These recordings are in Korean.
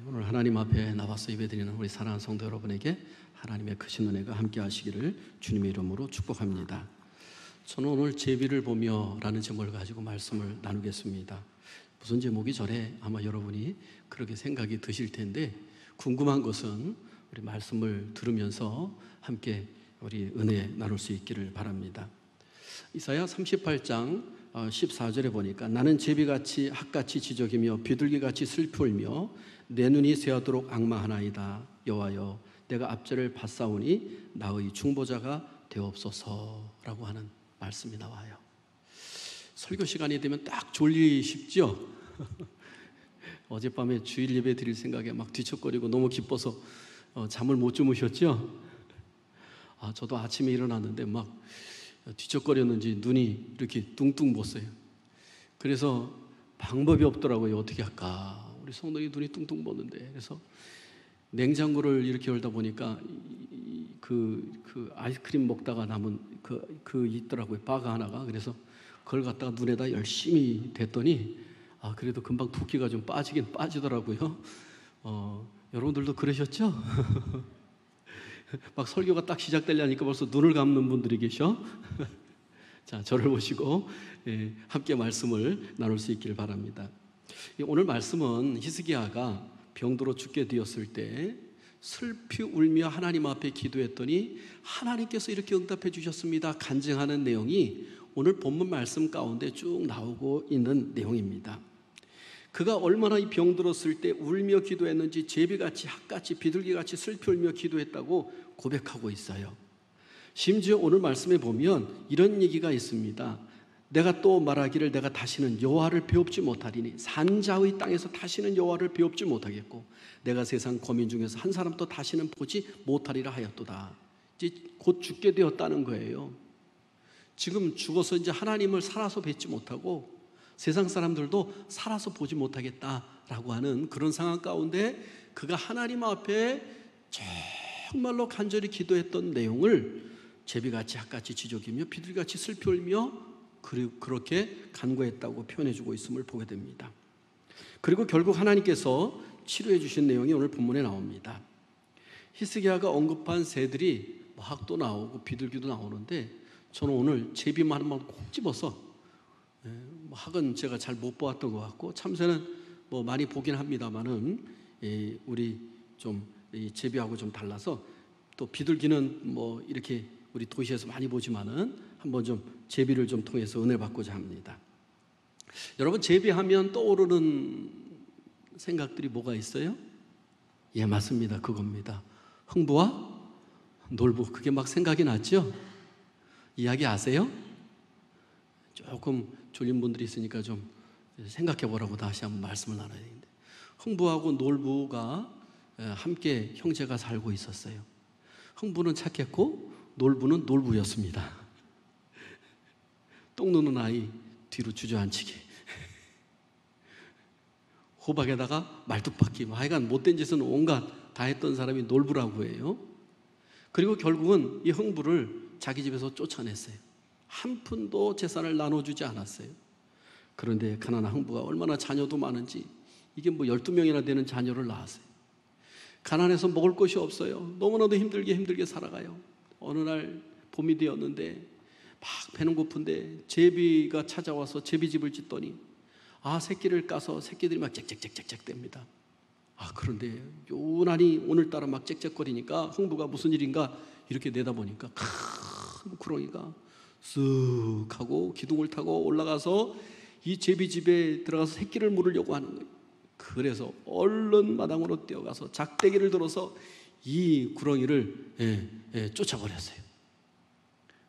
오늘 하나님 앞에 나와서 예배드리는 우리 사랑하는 성도 여러분에게 하나님의 크신 은혜가 함께 하시기를 주님의 이름으로 축복합니다. 저는 오늘 제비를 보며 라는 제목을 가지고 말씀을 나누겠습니다. 무슨 제목이 저래 아마 여러분이 그렇게 생각이 드실 텐데, 궁금한 것은 우리 말씀을 들으면서 함께 우리 은혜 나눌 수 있기를 바랍니다. 이사야 38장 14절에 보니까 나는 제비같이 학같이 지저귀며 비둘기같이 슬피 울며 내 눈이 새하도록 앙망하나이다. 여호와여, 내가 압제를 받사오니 나의 중보자가 되옵소서라고 하는 말씀이 나와요. 설교 시간이 되면 딱 졸리십죠? 어젯밤에 주일 예배 드릴 생각에 막 뒤척거리고 너무 기뻐서 잠을 못 주무셨죠? 저도 아침에 일어났는데 막 뒤척거렸는지 눈이 이렇게 뚱뚱 부었어요. 그래서 방법이 없더라고요. 어떻게 할까? 우리 성도이 눈이 뚱뚱 부었는데, 그래서 냉장고를 이렇게 열다 보니까 그 아이스크림 먹다가 남은 그 있더라고요. 바가 하나가. 그래서 그걸 갖다가 눈에다 열심히 댔더니 그래도 금방 붓기가 좀 빠지긴 빠지더라고요. 여러분들도 그러셨죠? 막 설교가 딱 시작되려니까 벌써 눈을 감는 분들이 계셔. 자, 저를 보시고 함께 말씀을 나눌 수 있기를 바랍니다. 오늘 말씀은 히스기야가 병들어 죽게 되었을 때 슬피 울며 하나님 앞에 기도했더니 하나님께서 이렇게 응답해 주셨습니다. 간증하는 내용이 오늘 본문 말씀 가운데 쭉 나오고 있는 내용입니다. 그가 얼마나 이 병들었을 때 울며 기도했는지 제비같이 학같이 비둘기같이 슬피 울며 기도했다고 고백하고 있어요. 심지어 오늘 말씀에 보면 이런 얘기가 있습니다. 내가 또 말하기를 내가 다시는 여호와를 배웁지 못하리니 산자의 땅에서 다시는 여호와를 배웁지 못하겠고 내가 세상 거민 중에서 한 사람도 다시는 보지 못하리라 하였도다. 이제 곧 죽게 되었다는 거예요. 지금 죽어서 이제 하나님을 살아서 뵙지 못하고 세상 사람들도 살아서 보지 못하겠다라고 하는 그런 상황 가운데 그가 하나님 앞에 정말로 간절히 기도했던 내용을 제비같이 학같이 지저귀며 비둘기같이 슬피 울며 그렇게 간구했다고 표현해주고 있음을 보게 됩니다. 그리고 결국 하나님께서 치료해 주신 내용이 오늘 본문에 나옵니다. 히스기야가 언급한 새들이 학도 나오고 비둘기도 나오는데 저는 오늘 제비만 한번 꼭 집어서, 학은 제가 잘 못 보았던 것 같고 참새는 뭐 많이 보긴 합니다만은 우리 좀 제비하고 좀 달라서, 또 비둘기는 뭐 이렇게 우리 도시에서 많이 보지만은 한번 좀 제비를 좀 통해서 은혜 받고자 합니다. 여러분, 제비하면 떠오르는 생각들이 뭐가 있어요? 예, 맞습니다. 그겁니다. 흥부와 놀부. 그게 막 생각이 났죠? 이야기 아세요? 조금 졸린 분들이 있으니까 좀 생각해 보라고 다시 한번 말씀을 나눠야 되는데, 흥부하고 놀부가 함께 형제가 살고 있었어요. 흥부는 착했고 놀부는 놀부였습니다. 똥 누는 아이 뒤로 주저앉히기, 호박에다가 말뚝박기, 하여간 못된 짓은 온갖 다 했던 사람이 놀부라고 해요. 그리고 결국은 이 흥부를 자기 집에서 쫓아냈어요. 한 푼도 재산을 나눠주지 않았어요. 그런데 가난한 흥부가 얼마나 자녀도 많은지, 이게 뭐 12명이나 되는 자녀를 낳았어요. 가난해서 먹을 것이 없어요. 너무나도 힘들게 살아가요. 어느 날 봄이 되었는데 막 배는 고픈데 제비가 찾아와서 제비집을 짓더니 새끼를 까서 새끼들이 막 짹짹짹짹짹 댑니다. 그런데 요란히 오늘따라 막 짹짹거리니까 흥부가 무슨 일인가 이렇게 내다보니까 큰 구렁이가 쓱 하고 기둥을 타고 올라가서 이 제비집에 들어가서 새끼를 물으려고 하는 거예요. 그래서 얼른 마당으로 뛰어가서 작대기를 들어서 이 구렁이를 쫓아버렸어요.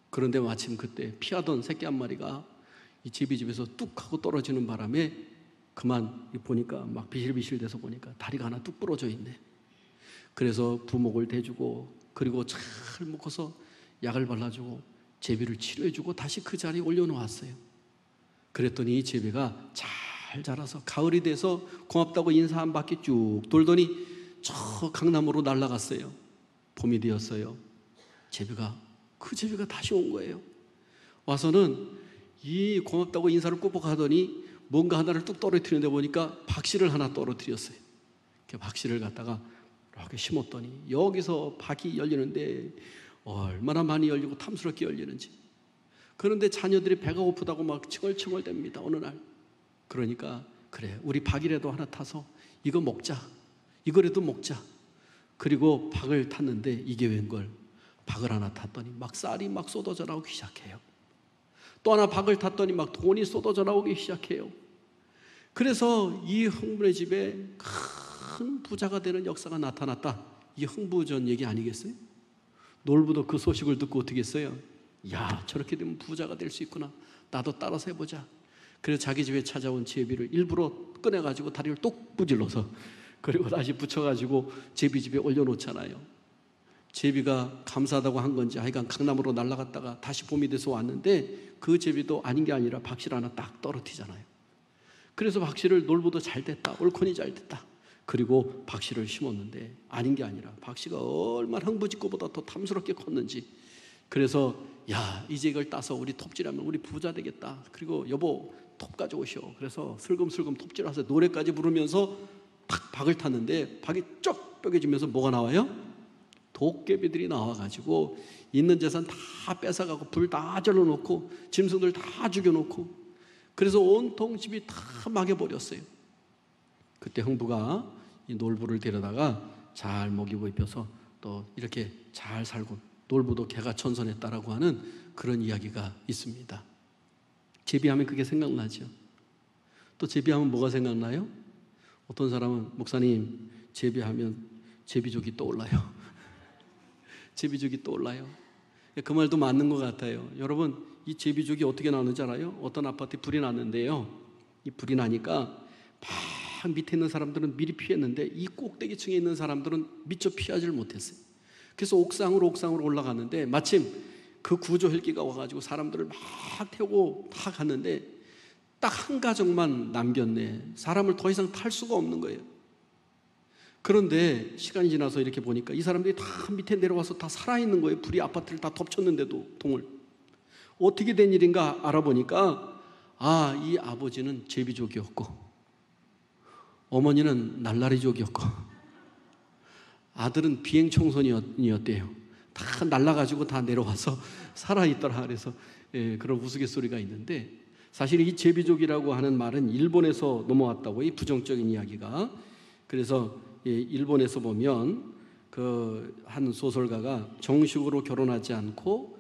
그런데 마침 그때 피하던 새끼 한 마리가 이 제비집에서 뚝 하고 떨어지는 바람에 그만 보니까 막 비실비실 돼서 보니까 다리가 하나 뚝 부러져 있네. 그래서 부목을 대주고 그리고 잘 묶어서 약을 발라주고 제비를 치료해주고 다시 그 자리에 올려놓았어요. 그랬더니 이 제비가 잘 자라서 가을이 돼서 고맙다고 인사 한 바퀴 쭉 돌더니 저 강남으로 날아갔어요. 봄이 되었어요. 그 제비가 다시 온 거예요. 와서는 이 고맙다고 인사를 꾹꾹 하더니 뭔가 하나를 뚝 떨어뜨리는데 보니까 박씨를 하나 떨어뜨렸어요. 이렇게 박씨를 갖다가 이렇게 심었더니 여기서 박이 열리는데 얼마나 많이 열리고 탐스럽게 열리는지. 그런데 자녀들이 배가 고프다고 막 칭얼칭얼댑니다. 어느 날. 그러니까 그래, 우리 박이라도 하나 타서 이거 먹자. 이거라도 먹자. 그리고 박을 탔는데 이게 웬걸, 박을 하나 탔더니 막 쌀이 막 쏟아져 나오기 시작해요. 또 하나 박을 탔더니 막 돈이 쏟아져 나오기 시작해요. 그래서 이 흥부의 집에 큰 부자가 되는 역사가 나타났다. 이 흥부전 얘기 아니겠어요? 놀부도 그 소식을 듣고 어떻게 했어요? 야, 저렇게 되면 부자가 될 수 있구나. 나도 따라서 해보자. 그래서 자기 집에 찾아온 제비를 일부러 꺼내가지고 다리를 똑 부질러서 그리고 다시 붙여가지고 제비 집에 올려놓잖아요. 제비가 감사하다고 한 건지 하여간 강남으로 날아갔다가 다시 봄이 돼서 왔는데 그 제비도 아닌 게 아니라 박씨를 하나 딱 떨어뜨리잖아요. 그래서 박씨를 놀부도 잘 됐다, 옳거니 잘 됐다. 그리고 박씨를 심었는데 아닌 게 아니라 박씨가 얼마나 흥부지꼬보다 더 탐스럽게 컸는지. 그래서 야, 이제 이걸 따서 우리 톱질하면 우리 부자 되겠다. 그리고 여보 톱 가져오시오. 그래서 슬금슬금 톱질 와서 노래까지 부르면서 탁 박을 탔는데 박이 쩍 뼈개지면서 뭐가 나와요? 도깨비들이 나와가지고 있는 재산 다 뺏어가고 불 다 절러놓고 짐승들 다 죽여놓고 그래서 온통 집이 다 망해버렸어요. 그때 흥부가 이 놀부를 데려다가 잘 먹이고 입혀서 또 이렇게 잘 살고 놀부도 개가천선했다라고 하는 그런 이야기가 있습니다. 제비하면 그게 생각나죠. 또 제비하면 뭐가 생각나요? 어떤 사람은 목사님 제비하면 제비족이 떠올라요. 제비족이 떠올라요. 그 말도 맞는 것 같아요. 여러분, 이 제비족이 어떻게 나오는지 알아요? 어떤 아파트에 불이 났는데요, 이 불이 나니까 막 밑에 있는 사람들은 미리 피했는데 이 꼭대기층에 있는 사람들은 미처 피하지를 못했어요. 그래서 옥상으로 올라갔는데 마침 그 구조 헬기가 와가지고 사람들을 막 태우고 다 갔는데 딱 한 가정만 남겼네. 사람을 더 이상 탈 수가 없는 거예요. 그런데 시간이 지나서 이렇게 보니까 이 사람들이 다 밑에 내려와서 다 살아있는 거예요. 불이 아파트를 다 덮쳤는데도 동을. 어떻게 된 일인가 알아보니까 이 아버지는 제비족이었고 어머니는 날라리족이었고 아들은 비행청소년이었대요. 다 날라가지고 다 내려와서 살아있더라. 그래서 그런 우스갯소리가 있는데 사실 이 제비족이라고 하는 말은 일본에서 넘어왔다고, 이 부정적인 이야기가. 그래서 일본에서 보면 그 한 소설가가 정식으로 결혼하지 않고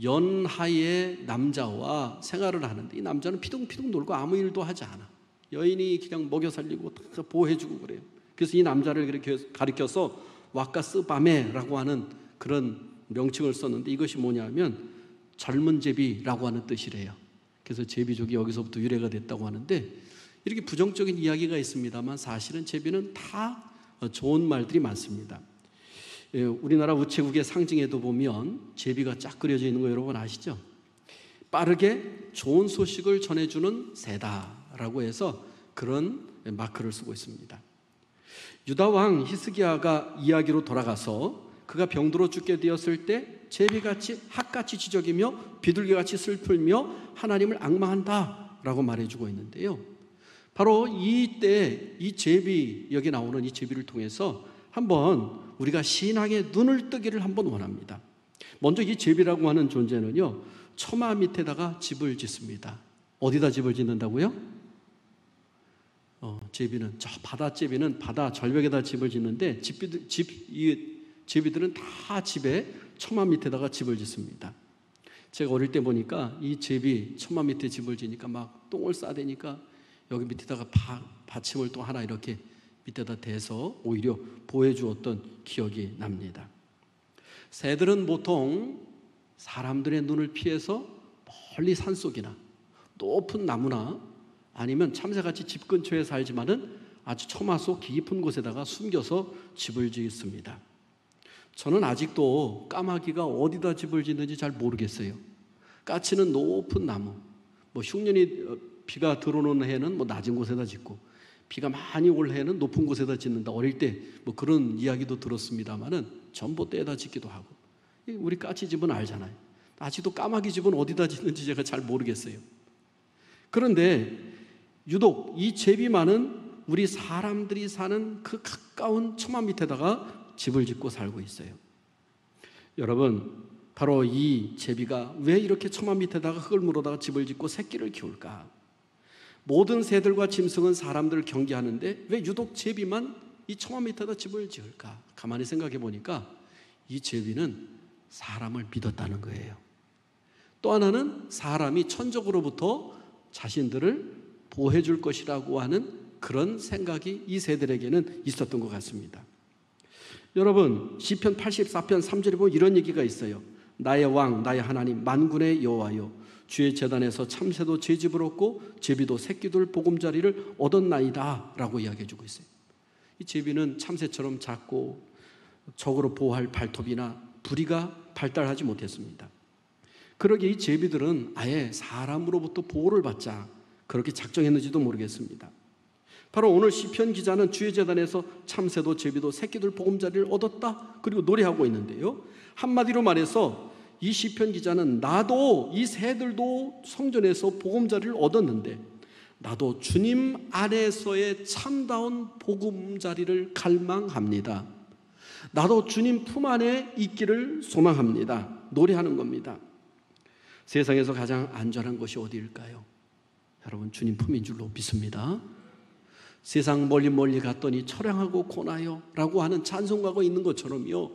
연하의 남자와 생활을 하는데 이 남자는 피둥피둥 놀고 아무 일도 하지 않아. 여인이 그냥 먹여 살리고 다 보호해주고 그래요. 그래서 이 남자를 그렇게 가리켜서 와카스바메라고 하는 그런 명칭을 썼는데 이것이 뭐냐면 젊은 제비라고 하는 뜻이래요. 그래서 제비족이 여기서부터 유래가 됐다고 하는데 이렇게 부정적인 이야기가 있습니다만 사실은 제비는 다 좋은 말들이 많습니다. 우리나라 우체국의 상징에도 보면 제비가 쫙 그려져 있는 거 여러분 아시죠? 빠르게 좋은 소식을 전해주는 새다라고 해서 그런 마크를 쓰고 있습니다. 유다 왕 히스기야가 이야기로 돌아가서 그가 병들어 죽게 되었을 때 제비같이 핫같이 지적이며 비둘기같이 슬플며 하나님을 앙망한다라고 말해주고 있는데요. 바로 이때 이 제비, 여기 나오는 이 제비를 통해서 한번 우리가 신앙의 눈을 뜨기를 한번 원합니다. 먼저 이 제비라고 하는 존재는요, 처마 밑에다가 집을 짓습니다. 어디다 집을 짓는다고요? 제비는, 저 바다제비는 바다 절벽에다 집을 짓는데 이 제비들은 다 집에 처마 밑에다가 집을 짓습니다. 제가 어릴 때 보니까 이 제비 처마 밑에 집을 지니까 막 똥을 싸대니까 여기 밑에다가 받침을 또 하나 이렇게 밑에다 대서 오히려 보호해 주었던 기억이 납니다. 새들은 보통 사람들의 눈을 피해서 멀리 산속이나 높은 나무나 아니면 참새같이 집 근처에 살지만은 아주 처마 속 깊은 곳에다가 숨겨서 집을 짓습니다. 저는 아직도 까마귀가 어디다 집을 짓는지 잘 모르겠어요. 까치는 높은 나무, 흉년이 비가 들어오는 해는 낮은 곳에다 짓고 비가 많이 올 해는 높은 곳에다 짓는다. 어릴 때 그런 이야기도 들었습니다만은 전봇대에다 짓기도 하고. 우리 까치 집은 알잖아요. 아직도 까마귀 집은 어디다 짓는지 제가 잘 모르겠어요. 그런데 유독 이 제비만은 우리 사람들이 사는 그 가까운 처마 밑에다가 집을 짓고 살고 있어요. 여러분, 바로 이 제비가 왜 이렇게 처마 밑에다가 흙을 물어다가 집을 짓고 새끼를 키울까? 모든 새들과 짐승은 사람들을 경계하는데 왜 유독 제비만 이 처마 밑에다 집을 지을까? 가만히 생각해 보니까 이 제비는 사람을 믿었다는 거예요. 또 하나는 사람이 천적으로부터 자신들을 보호해 줄 것이라고 하는 그런 생각이 이 새들에게는 있었던 것 같습니다. 여러분, 시편 84편 3절에 보면 이런 얘기가 있어요. 나의 왕, 나의 하나님, 만군의 여호와여, 주의 제단에서 참새도 제 집을 얻고 제비도 새끼들 보금자리를 얻었나이다 라고 이야기해 주고 있어요. 이 제비는 참새처럼 작고 적으로 보호할 발톱이나 부리가 발달하지 못했습니다. 그러기에 이 제비들은 아예 사람으로부터 보호를 받자 그렇게 작정했는지도 모르겠습니다. 바로 오늘 시편 기자는 주의 제단에서 참새도 제비도 새끼들 보금자리를 얻었다 그리고 노래하고 있는데요, 한마디로 말해서 이 시편 기자는 나도 이 새들도 성전에서 보금자리를 얻었는데 나도 주님 안에서의 참다운 보금자리를 갈망합니다. 나도 주님 품 안에 있기를 소망합니다. 노래하는 겁니다. 세상에서 가장 안전한 곳이 어디일까요? 여러분, 주님 품인 줄로 믿습니다. 세상 멀리 갔더니 처량하고 고나요 라고 하는 찬송가가 있는 것처럼요,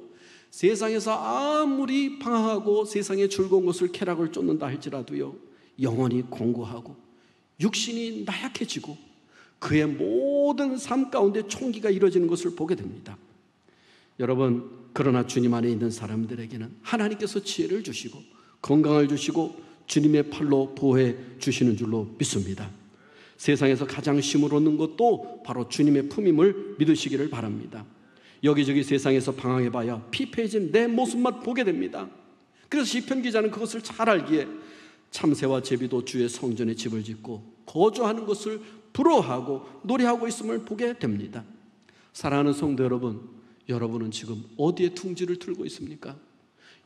세상에서 아무리 방황하고 세상의 즐거운 것을 쾌락을 쫓는다 할지라도요, 영혼이 공고하고 육신이 나약해지고 그의 모든 삶 가운데 총기가 이루어지는 것을 보게 됩니다. 여러분, 그러나 주님 안에 있는 사람들에게는 하나님께서 지혜를 주시고 건강을 주시고 주님의 팔로 보호해 주시는 줄로 믿습니다. 세상에서 가장 쉼을 얻는 것도 바로 주님의 품임을 믿으시기를 바랍니다. 여기저기 세상에서 방황해봐야 피폐해진 내 모습만 보게 됩니다. 그래서 시편 기자는 그것을 잘 알기에 참새와 제비도 주의 성전에 집을 짓고 거주하는 것을 부러워하고 노래하고 있음을 보게 됩니다. 사랑하는 성도 여러분, 여러분은 지금 어디에 둥지를 틀고 있습니까?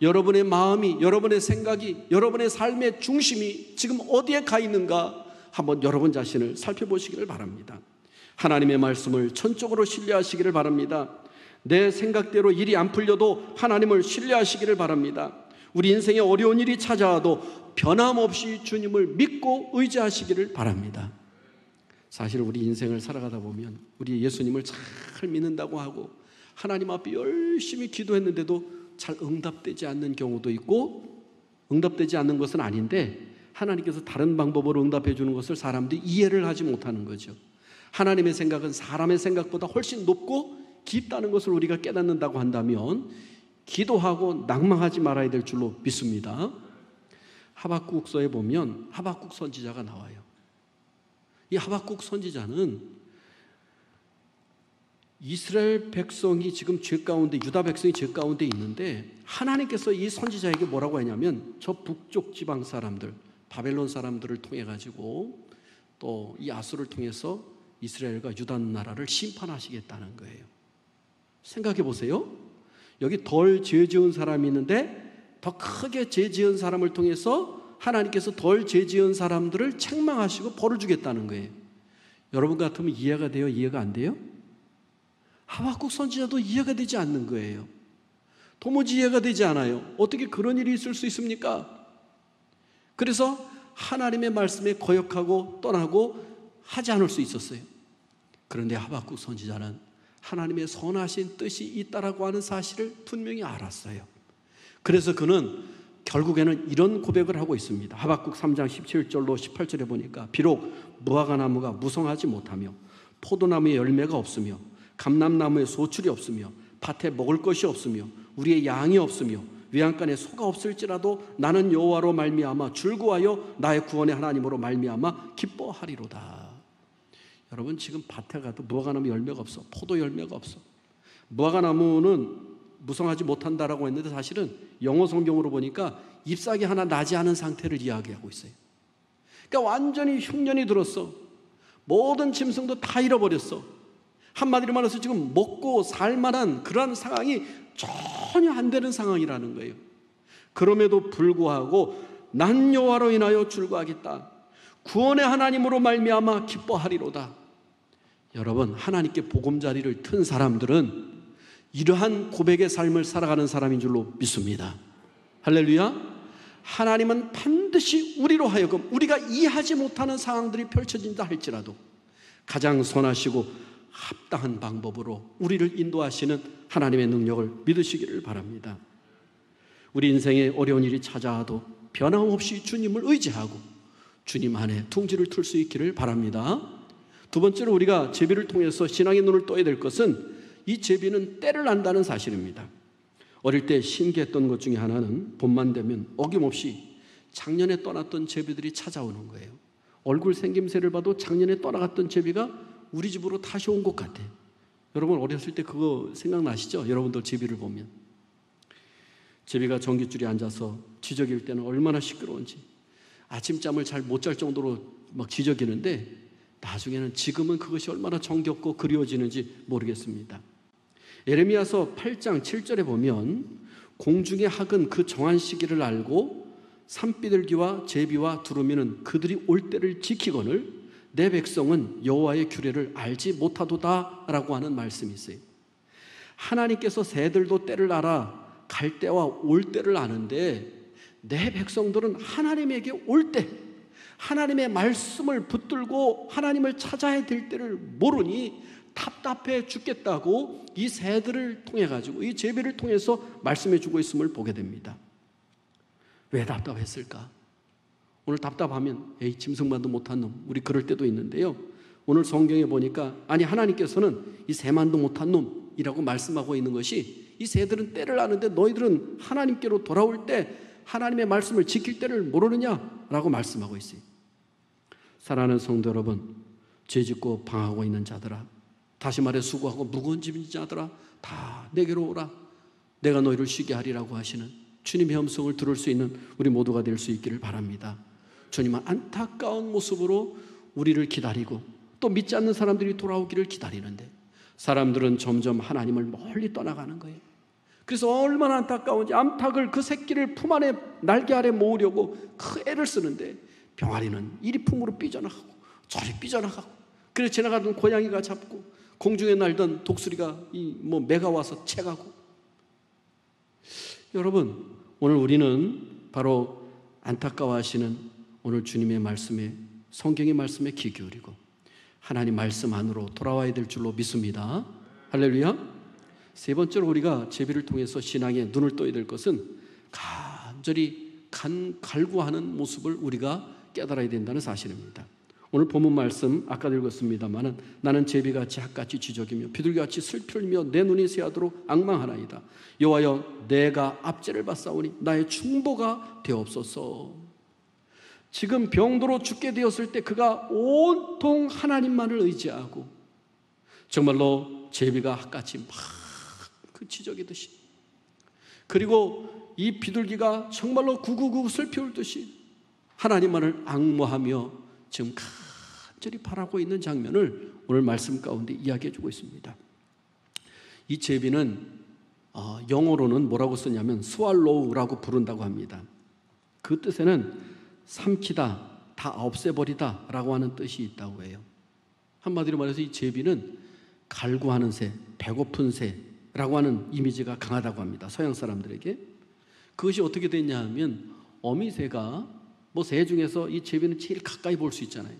여러분의 마음이, 여러분의 생각이, 여러분의 삶의 중심이 지금 어디에 가 있는가 한번 여러분 자신을 살펴보시기를 바랍니다. 하나님의 말씀을 전적으로 신뢰하시기를 바랍니다. 내 생각대로 일이 안 풀려도 하나님을 신뢰하시기를 바랍니다. 우리 인생에 어려운 일이 찾아와도 변함없이 주님을 믿고 의지하시기를 바랍니다. 사실 우리 인생을 살아가다 보면 우리 예수님을 잘 믿는다고 하고 하나님 앞에 열심히 기도했는데도 잘 응답되지 않는 경우도 있고, 응답되지 않는 것은 아닌데 하나님께서 다른 방법으로 응답해 주는 것을 사람들이 이해를 하지 못하는 거죠. 하나님의 생각은 사람의 생각보다 훨씬 높고 깊다는 것을 우리가 깨닫는다고 한다면 기도하고 낭망하지 말아야 될 줄로 믿습니다. 하박국서에 보면 하박국 선지자가 나와요. 이 하박국 선지자는 이스라엘 백성이 지금 죄 가운데, 유다 백성이 죄 가운데 있는데 하나님께서 이 선지자에게 뭐라고 하냐면 저 북쪽 지방 사람들, 바벨론 사람들을 통해 가지고 또 이 아수를 통해서 이스라엘과 유다 나라를 심판하시겠다는 거예요. 생각해 보세요. 여기 덜 죄 지은 사람이 있는데 더 크게 죄 지은 사람을 통해서 하나님께서 덜 죄 지은 사람들을 책망하시고 벌을 주겠다는 거예요. 여러분 같으면 이해가 돼요? 이해가 안 돼요? 하박국 선지자도 이해가 되지 않는 거예요. 도무지 이해가 되지 않아요. 어떻게 그런 일이 있을 수 있습니까? 그래서 하나님의 말씀에 거역하고 떠나고 하지 않을 수 있었어요. 그런데 하박국 선지자는 하나님의 선하신 뜻이 있다라고 하는 사실을 분명히 알았어요. 그래서 그는 결국에는 이런 고백을 하고 있습니다. 하박국 3장 17절로 18절에 보니까 비록 무화과나무가 무성하지 못하며 포도나무에 열매가 없으며 감람나무에 소출이 없으며 밭에 먹을 것이 없으며 우리의 양이 없으며 외양간에 소가 없을지라도 나는 여호와로 말미암아 즐거워하여 나의 구원의 하나님으로 말미암아 기뻐하리로다. 여러분, 지금 밭에 가도 무화과나무 열매가 없어. 포도 열매가 없어. 무화과나무는 무성하지 못한다라고 했는데 사실은 영어 성경으로 보니까 잎사귀 하나 나지 않은 상태를 이야기하고 있어요. 그러니까 완전히 흉년이 들었어. 모든 짐승도 다 잃어버렸어. 한마디로 말해서 지금 먹고 살만한 그런 상황이 전혀 안 되는 상황이라는 거예요. 그럼에도 불구하고 난 여호와로 인하여 즐거워하겠다. 구원의 하나님으로 말미암아 기뻐하리로다. 여러분, 하나님께 보금자리를 튼 사람들은 이러한 고백의 삶을 살아가는 사람인 줄로 믿습니다. 할렐루야. 하나님은 반드시 우리로 하여금 우리가 이해하지 못하는 상황들이 펼쳐진다 할지라도 가장 선하시고 합당한 방법으로 우리를 인도하시는 하나님의 능력을 믿으시기를 바랍니다. 우리 인생에 어려운 일이 찾아와도 변함없이 주님을 의지하고 주님 안에 둥지를 틀 수 있기를 바랍니다. 두 번째로 우리가 제비를 통해서 신앙의 눈을 떠야 될 것은 이 제비는 때를 안다는 사실입니다. 어릴 때 신기했던 것 중에 하나는 봄만 되면 어김없이 작년에 떠났던 제비들이 찾아오는 거예요. 얼굴 생김새를 봐도 작년에 떠나갔던 제비가 우리 집으로 다시 온 것 같아요. 여러분 어렸을 때 그거 생각나시죠? 여러분들 제비를 보면 제비가 전깃줄에 앉아서 지저귀일 때는 얼마나 시끄러운지 아침잠을 잘 못 잘 정도로 막 지저귀는데 나중에는 지금은 그것이 얼마나 정겹고 그리워지는지 모르겠습니다. 예레미야서 8장 7절에 보면 공중의 학은 그 정한 시기를 알고 산비둘기와 제비와 두루미는 그들이 올 때를 지키거늘 내 백성은 여호와의 규례를 알지 못하도다 라고 하는 말씀이 있어요. 하나님께서 새들도 때를 알아 갈 때와 올 때를 아는데 내 백성들은 하나님에게 올 때 하나님의 말씀을 붙들고 하나님을 찾아야 될 때를 모르니 답답해 죽겠다고 이 새들을 통해 가지고 이 제비를 통해서 말씀해 주고 있음을 보게 됩니다. 왜 답답했을까? 오늘 답답하면 에이 짐승만도 못한 놈 우리 그럴 때도 있는데요. 오늘 성경에 보니까 아니 하나님께서는 이 새만도 못한 놈이라고 말씀하고 있는 것이 이 새들은 때를 아는데 너희들은 하나님께로 돌아올 때 하나님의 말씀을 지킬 때를 모르느냐라고 말씀하고 있어요. 사랑하는 성도 여러분, 죄짓고 방하고 있는 자들아, 다시 말해 수고하고 무거운 짐진 자들아 다 내게로 오라. 내가 너희를 쉬게 하리라고 하시는 주님의 음성을 들을 수 있는 우리 모두가 될 수 있기를 바랍니다. 주님은 안타까운 모습으로 우리를 기다리고 또 믿지 않는 사람들이 돌아오기를 기다리는데 사람들은 점점 하나님을 멀리 떠나가는 거예요. 그래서 얼마나 안타까운지 암탉을 그 새끼를 품 안에 날개 아래 모으려고 그 애를 쓰는데 병아리는 이리 품으로 삐져나가고 저리 삐져나가고 그래서 지나가던 고양이가 잡고 공중에 날던 독수리가 매가 와서 채가고. 여러분 오늘 우리는 바로 안타까워하시는 오늘 주님의 말씀에 성경의 말씀에 귀 기울이고 하나님 말씀 안으로 돌아와야 될 줄로 믿습니다. 할렐루야. 세 번째로 우리가 제비를 통해서 신앙에 눈을 떠야 될 것은 간절히 갈구하는 모습을 우리가 깨달아야 된다는 사실입니다. 오늘 본문 말씀 아까 읽었습니다마는 나는 제비같이 학같이 지저귀며 비둘기같이 슬피울며 내 눈이 새하도록 앙망하나이다. 여호와여 내가 압제를 받사오니 나의 중보가 되옵소서. 지금 병도로 죽게 되었을 때 그가 온통 하나님만을 의지하고 정말로 제비가 학같이 막 그 지저귀듯이 그리고 이 비둘기가 정말로 구구구 슬피울듯이 하나님만을 앙모하며 지금 간절히 바라고 있는 장면을 오늘 말씀 가운데 이야기해 주고 있습니다. 이 제비는 영어로는 뭐라고 쓰냐면 스왈로우라고 부른다고 합니다. 그 뜻에는 삼키다, 다 없애버리다 라고 하는 뜻이 있다고 해요. 한마디로 말해서 이 제비는 갈구하는 새, 배고픈 새라고 하는 이미지가 강하다고 합니다. 서양 사람들에게. 그것이 어떻게 됐냐 하면 어미새가 새 중에서 이 제비는 제일 가까이 볼 수 있잖아요.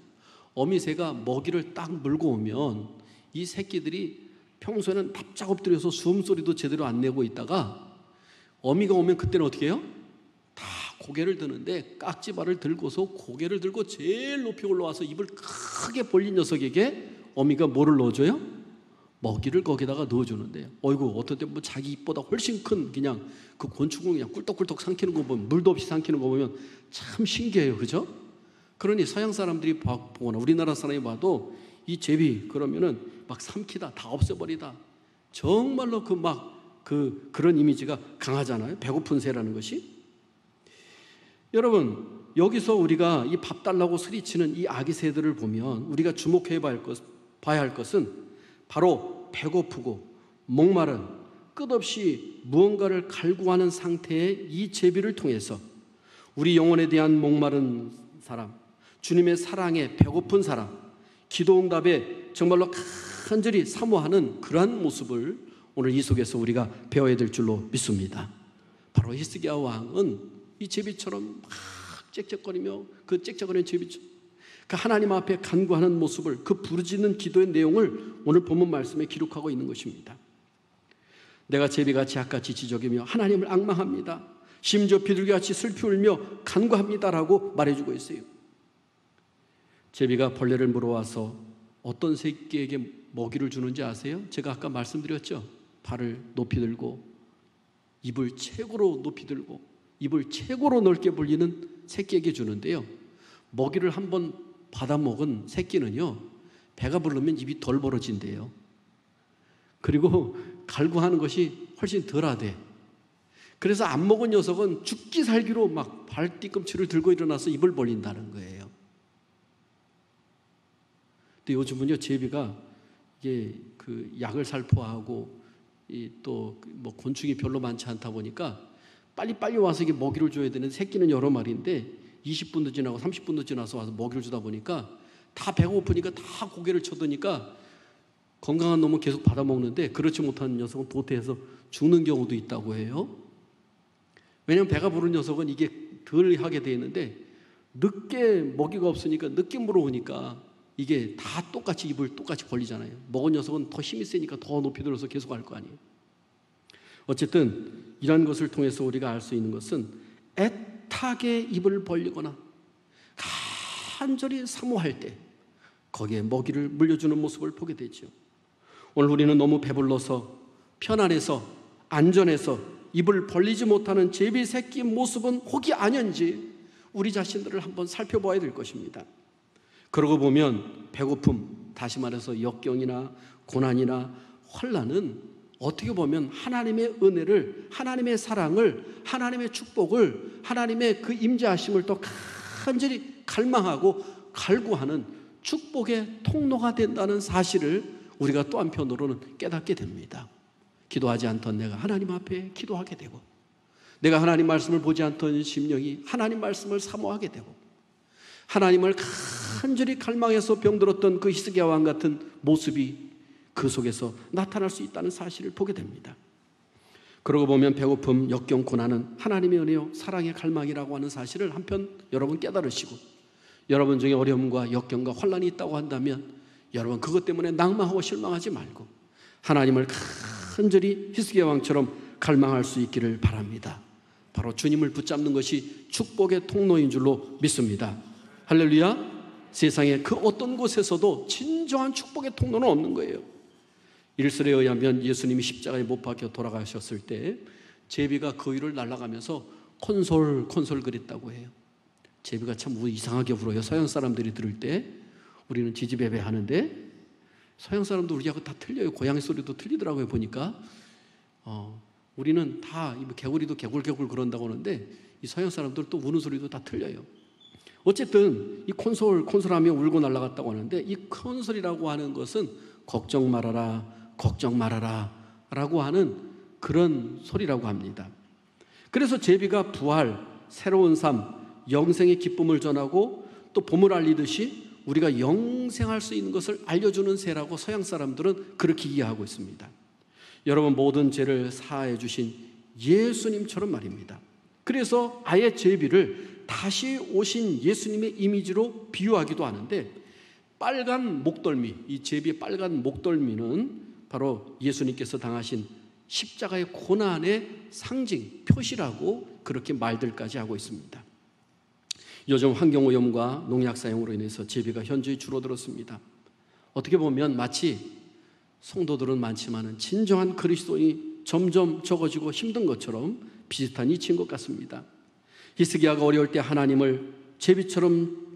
어미새가 먹이를 딱 물고 오면 이 새끼들이 평소에는 납작 엎드려서 숨소리도 제대로 안 내고 있다가 어미가 오면 그때는 어떻게 해요? 다 고개를 드는데 깍지발을 들고서 고개를 들고 제일 높이 올라와서 입을 크게 벌린 녀석에게 어미가 뭐를 넣어줘요? 먹이를 거기다가 넣어주는데요. 어이구 어떤 때 자기 입보다 훨씬 큰 그냥 그 곤충을 그냥 꿀떡꿀떡 삼키는 거 보면 물도 없이 삼키는 거 보면 참 신기해요, 그죠? 그러니 서양 사람들이 보거나 우리나라 사람이 봐도 이 제비 그러면은 막 삼키다, 다 없애버리다. 정말로 그런 이미지가 강하잖아요. 배고픈 새라는 것이. 여러분 여기서 우리가 이 밥 달라고 소리치는 이 아기 새들을 보면 우리가 주목해 봐야 할 것은 바로 배고프고 목마른 끝없이 무언가를 갈구하는 상태의 이 제비를 통해서 우리 영혼에 대한 목마른 사람, 주님의 사랑에 배고픈 사람, 기도 응답에 정말로 간절히 사모하는 그러한 모습을 오늘 이 속에서 우리가 배워야 될 줄로 믿습니다. 바로 히스기야 왕은 이 제비처럼 막 짹짹거리며 그 짹짹거리는 제비처럼 그 하나님 앞에 간구하는 모습을, 그 부르짖는 기도의 내용을 오늘 본문 말씀에 기록하고 있는 것입니다. 내가 제비같이 악같이 지저귀며 하나님을 앙망합니다. 심지어 비둘기같이 슬피 울며 간구합니다라고 말해주고 있어요. 제비가 벌레를 물어와서 어떤 새끼에게 먹이를 주는지 아세요? 제가 아까 말씀드렸죠. 발을 높이 들고 입을 최고로 높이 들고 입을 최고로 넓게 벌리는 새끼에게 주는데요. 먹이를 한번 받아먹은 새끼는요, 배가 부르면 입이 덜 벌어진대요. 그리고 갈구하는 것이 훨씬 덜하대. 그래서 안 먹은 녀석은 죽기 살기로 막 발 뒤꿈치를 들고 일어나서 입을 벌린다는 거예요. 근데 요즘은요, 제비가 이게 그 약을 살포하고 또 뭐 곤충이 별로 많지 않다 보니까 빨리빨리 와서 이게 먹이를 줘야 되는데, 새끼는 여러 마리인데 20분도 지나고 30분도 지나서 와서 먹이를 주다 보니까 다 배가 고프니까 다 고개를 쳐드니까 건강한 놈은 계속 받아먹는데 그렇지 못한 녀석은 도태해서 죽는 경우도 있다고 해요. 왜냐하면 배가 부른 녀석은 이게 덜 하게 돼 있는데 늦게 먹이가 없으니까 늦게 물어오니까 이게 다 똑같이 입을 똑같이 벌리잖아요. 먹은 녀석은 더 힘이 세니까 더 높이 들어서 계속 할 거 아니에요. 어쨌든 이런 것을 통해서 우리가 알 수 있는 것은 애타게 입을 벌리거나 간절히 사모할 때 거기에 먹이를 물려주는 모습을 보게 되죠. 오늘 우리는 너무 배불러서 편안해서 안전해서 입을 벌리지 못하는 제비 새끼 모습은 혹이 아닌지 우리 자신들을 한번 살펴봐야 될 것입니다. 그러고 보면 배고픔, 다시 말해서 역경이나 고난이나 환난은 어떻게 보면 하나님의 은혜를, 하나님의 사랑을, 하나님의 축복을, 하나님의 그 임재하심을 또 간절히 갈망하고 갈구하는 축복의 통로가 된다는 사실을 우리가 또 한편으로는 깨닫게 됩니다. 기도하지 않던 내가 하나님 앞에 기도하게 되고, 내가 하나님 말씀을 보지 않던 심령이 하나님 말씀을 사모하게 되고, 하나님을 간절히 갈망해서 병들었던 그 히스기야 왕 같은 모습이 그 속에서 나타날 수 있다는 사실을 보게 됩니다. 그러고 보면 배고픔, 역경, 고난은 하나님의 은혜요 사랑의 갈망이라고 하는 사실을 한편 여러분 깨달으시고, 여러분 중에 어려움과 역경과 환난이 있다고 한다면 여러분 그것 때문에 낭망하고 실망하지 말고 하나님을 간절히 히스기야 왕처럼 갈망할 수 있기를 바랍니다. 바로 주님을 붙잡는 것이 축복의 통로인 줄로 믿습니다. 할렐루야. 세상에 그 어떤 곳에서도 진정한 축복의 통로는 없는 거예요. 일설에 의하면 예수님이 십자가에 못 박혀 돌아가셨을 때 제비가 그 위를 날아가면서 콘솔 그랬다고 해요. 제비가 참 이상하게 울어요. 서양 사람들이 들을 때 우리는 지지배배 하는데 서양 사람도 우리하고 다 틀려요. 고양이 소리도 틀리더라고요. 보니까 우리는 다 개구리도 개굴개굴 그런다고 하는데 이 서양 사람들 또 우는 소리도 다 틀려요. 어쨌든 이 콘솔하며 울고 날아갔다고 하는데, 이 콘솔이라고 하는 것은 걱정 말아라 라고 하는 그런 소리라고 합니다. 그래서 제비가 부활, 새로운 삶, 영생의 기쁨을 전하고 또 봄을 알리듯이 우리가 영생할 수 있는 것을 알려주는 새라고 서양 사람들은 그렇게 이해하고 있습니다. 여러분 모든 죄를 사하여 주신 예수님처럼 말입니다. 그래서 아예 제비를 다시 오신 예수님의 이미지로 비유하기도 하는데, 빨간 목덜미, 이 제비의 빨간 목덜미는 바로 예수님께서 당하신 십자가의 고난의 상징, 표시라고 그렇게 말들까지 하고 있습니다. 요즘 환경오염과 농약 사용으로 인해서 제비가 현저히 줄어들었습니다. 어떻게 보면 마치 성도들은 많지만 진정한 그리스도인이 점점 적어지고 힘든 것처럼 비슷한 이치인 것 같습니다. 히스기야가 어려울 때 하나님을 제비처럼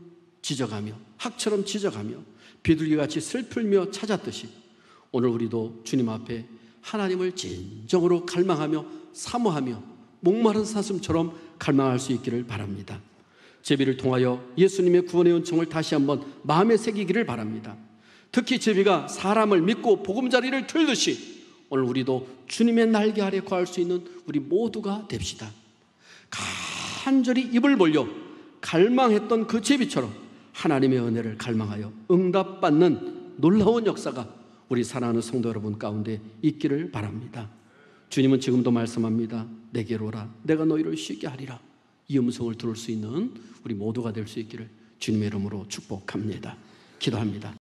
지져가며 학처럼 지져가며 비둘기같이 슬플며 찾았듯이 오늘 우리도 주님 앞에 하나님을 진정으로 갈망하며 사모하며 목마른 사슴처럼 갈망할 수 있기를 바랍니다. 제비를 통하여 예수님의 구원의 은총을 다시 한번 마음에 새기기를 바랍니다. 특히 제비가 사람을 믿고 보금자리를 틀듯이 오늘 우리도 주님의 날개 아래 거할 수 있는 우리 모두가 됩시다. 간절히 입을 벌려 갈망했던 그 제비처럼 하나님의 은혜를 갈망하여 응답받는 놀라운 역사가 우리 사랑하는 성도 여러분 가운데 있기를 바랍니다. 주님은 지금도 말씀합니다. 내게로 오라, 내가 너희를 쉬게 하리라. 이 음성을 들을 수 있는 우리 모두가 될 수 있기를 주님의 이름으로 축복합니다. 기도합니다.